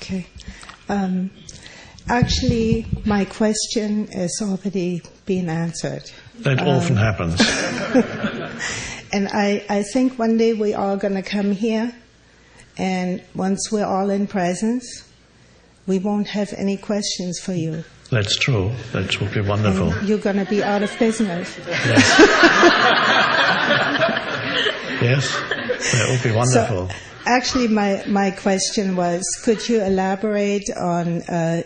Okay. Actually, my question has already been answered. That often happens. And I think one day we're all going to come here, and once we're all in presence, we won't have any questions for you. That's true. That would be wonderful. And you're going to be out of business. Yes. Yes, that would be wonderful. So, actually, my question was, could you elaborate on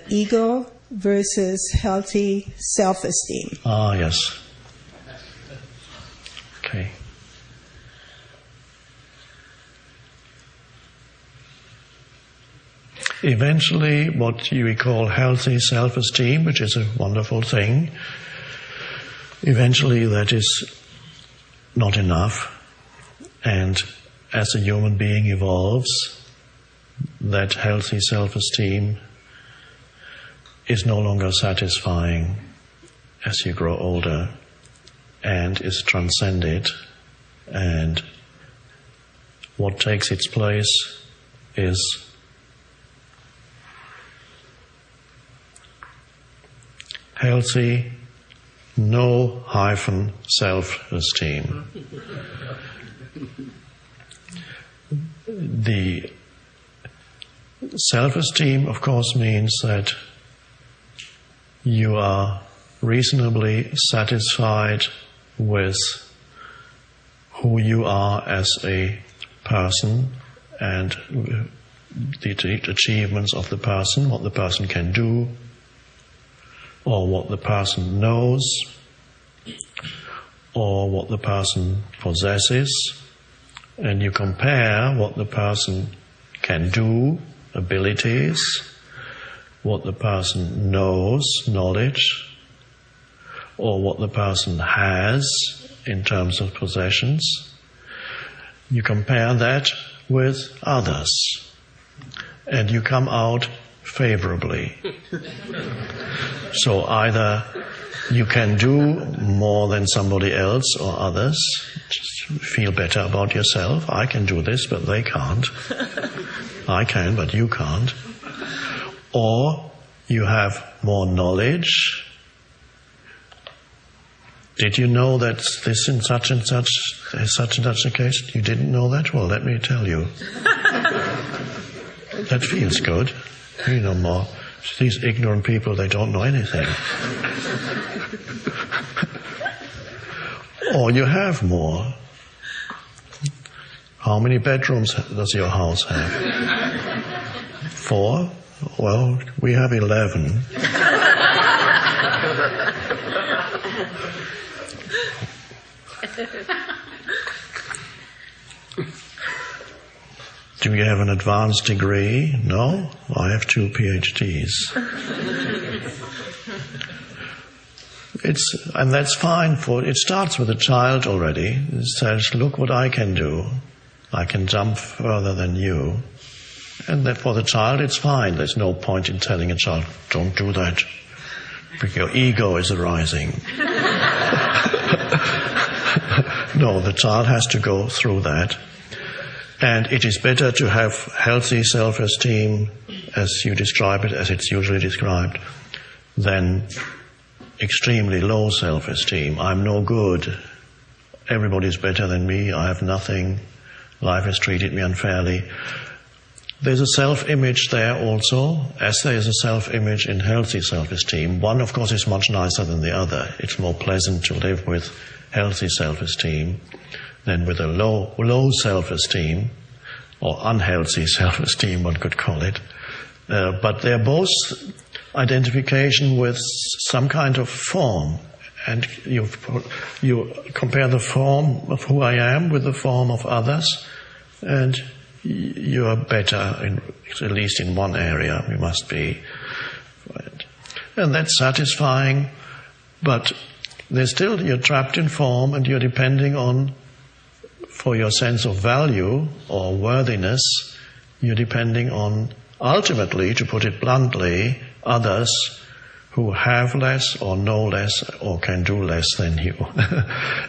ego versus healthy self-esteem? Ah, yes. Okay. Eventually, what you call healthy self-esteem, which is a wonderful thing, eventually that is not enough. And as a human being evolves, that healthy self-esteem is no longer satisfying as you grow older and is transcended. And what takes its place is healthy, no-hyphen self-esteem. The self-esteem, of course, means that you are reasonably satisfied with who you are as a person and the achievements of the person, what the person can do, or what the person knows, or what the person possesses, and you compare what the person can do, abilities, what the person knows, knowledge, or what the person has in terms of possessions. You compare that with others, and you come out favorably. So either you can do more than somebody else or others, just feel better about yourself. I can do this, but they can't. I can, but you can't. Or you have more knowledge. Did you know that this in such and such a case? You didn't know that? Well, let me tell you. That feels good. You know more. These ignorant people, they don't know anything. Or you have more. How many bedrooms does your house have? 4? Well, we have 11. Do you have an advanced degree? No? I have 2 PhDs. And that's fine it starts with a child already. It says, look what I can do. I can jump further than you. And that for the child it's fine. There's no point in telling a child, don't do that, because your ego is arising. No, the child has to go through that. And it is better to have healthy self-esteem, as you describe it, as it's usually described, than extremely low self-esteem. I'm no good. Everybody's better than me. I have nothing. Life has treated me unfairly. There's a self-image there also, as there is a self-image in healthy self-esteem. One, of course, is much nicer than the other. It's more pleasant to live with healthy self-esteem than with a low self-esteem, or unhealthy self-esteem, one could call it. But they're both identification with some kind of form. And you compare the form of who I am with the form of others, and you are better, at least in one area, you must be. And that's satisfying, but you're trapped in form, and you're depending on, for your sense of value or worthiness, you're depending on, ultimately, to put it bluntly, others who have less or know less or can do less than you.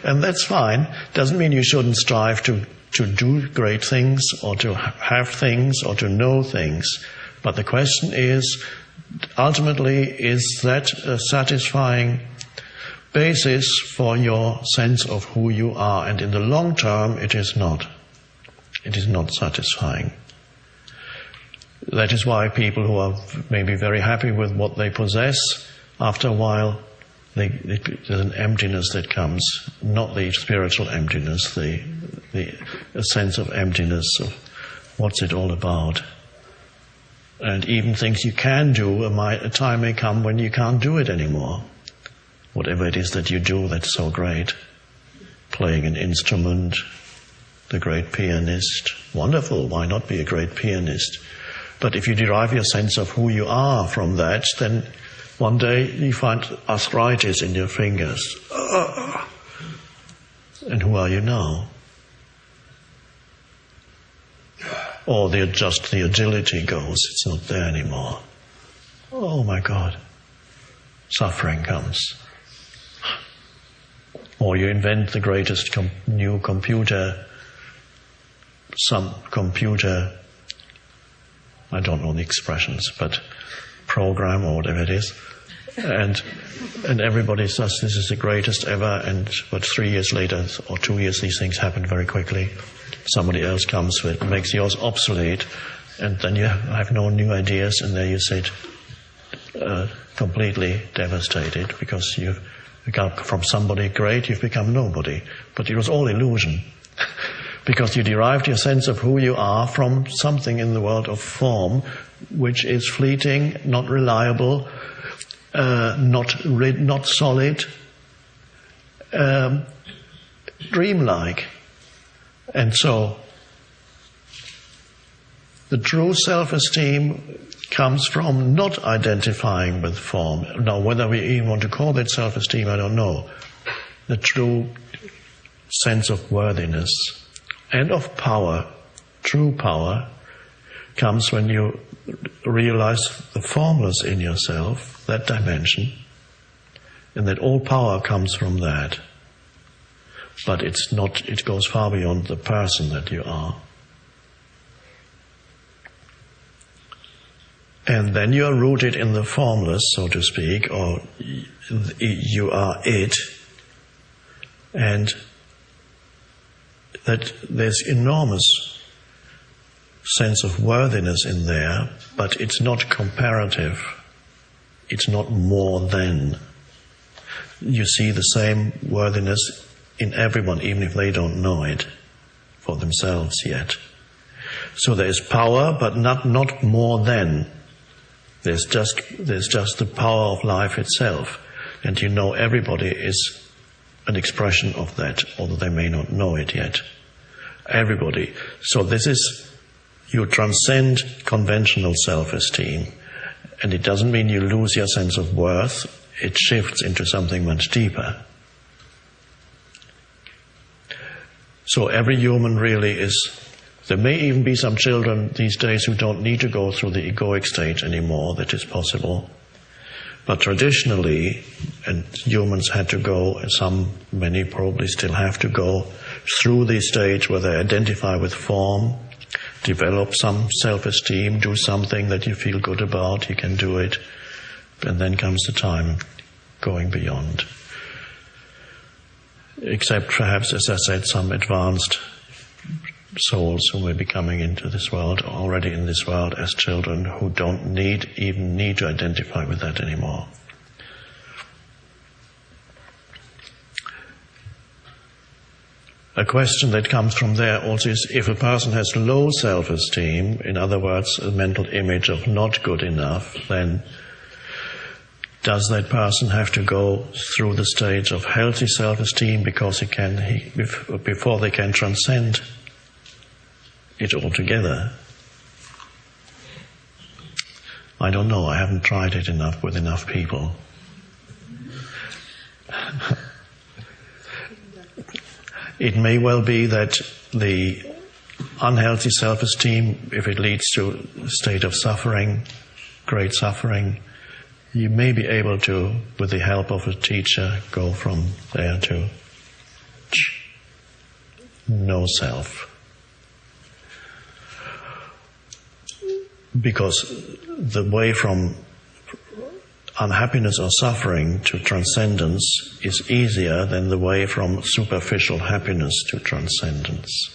And that's fine. Doesn't mean you shouldn't strive to do great things or to have things or to know things, But the question is, ultimately, is that a satisfying basis for your sense of who you are? And in the long term, it is not. It is not satisfying. That is why people who are maybe very happy with what they possess, after a while, there's an emptiness that comes, not the spiritual emptiness, a sense of emptiness of what's it all about. And even things you can do, a time may come when you can't do it anymore. Whatever it is that you do that's so great. Playing an instrument, the great pianist, wonderful, why not be a great pianist? But if you derive your sense of who you are from that, then one day you find arthritis in your fingers. And who are you now? Or just the agility goes, it's not there anymore. Oh my God, suffering comes. Or you invent the greatest new computer, some computer, I don't know the expressions, but program or whatever it is, and everybody says this is the greatest ever, but 3 years later or 2 years these things happen very quickly. Somebody else comes with it, makes yours obsolete, and then you have no new ideas, and there you sit completely devastated because you've become from somebody great, you've become nobody. But it was all illusion. Because you derived your sense of who you are from something in the world of form, which is fleeting, not reliable, not solid, dreamlike. And so, the true self-esteem comes from not identifying with form. Now, whether we even want to call that self-esteem, I don't know. The true sense of worthiness and of power, true power, comes when you realize the formless in yourself, that dimension, and that all power comes from that. But it's not, it goes far beyond the person that you are. And then you are rooted in the formless, so to speak, or you are it, and that there's enormous sense of worthiness in there, but it's not comparative. It's not more than. You see the same worthiness in everyone, even if they don't know it for themselves yet. So there is power, but not more than. There's just the power of life itself. And you know everybody is an expression of that, although they may not know it yet. Everybody. So this is, you transcend conventional self-esteem. And it doesn't mean you lose your sense of worth. It shifts into something much deeper. So every human really is. There may even be some children these days who don't need to go through the egoic stage anymore. That is possible. But traditionally, and humans had to go, and many probably still have to go through the stage where they identify with form, develop some self-esteem, do something that you feel good about, you can do it, and then comes the time going beyond. Except perhaps, as I said, some advanced souls who may be coming into this world, already in this world as children, who don't even need to identify with that anymore. A question that comes from there also is, if a person has low self-esteem, in other words, a mental image of not good enough, then does that person have to go through the stage of healthy self-esteem before they can transcend it altogether? I don't know. I haven't tried it enough with enough people. It may well be that the unhealthy self-esteem, if it leads to a state of suffering, great suffering, you may be able to, with the help of a teacher, go from there to no self. because the way from unhappiness or suffering to transcendence is easier than the way from superficial happiness to transcendence.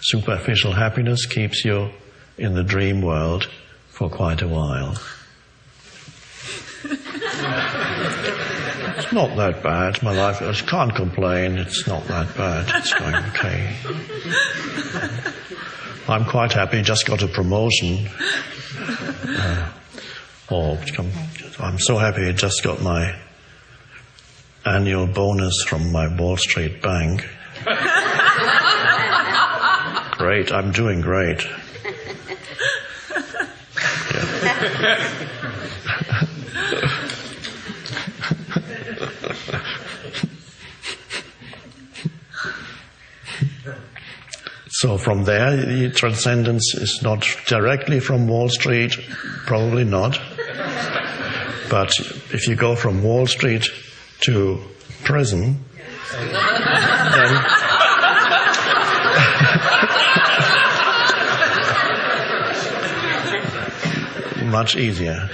Superficial happiness keeps you in the dream world for quite a while. It's not that bad. My life, I can't complain. It's not that bad. It's going okay. I'm quite happy. Just got a promotion. I'm so happy. I just got my annual bonus from my Wall Street bank. Great. I'm doing great. Yeah. So from there, the transcendence is not directly from Wall Street, probably not. But if you go from Wall Street to prison, then much easier.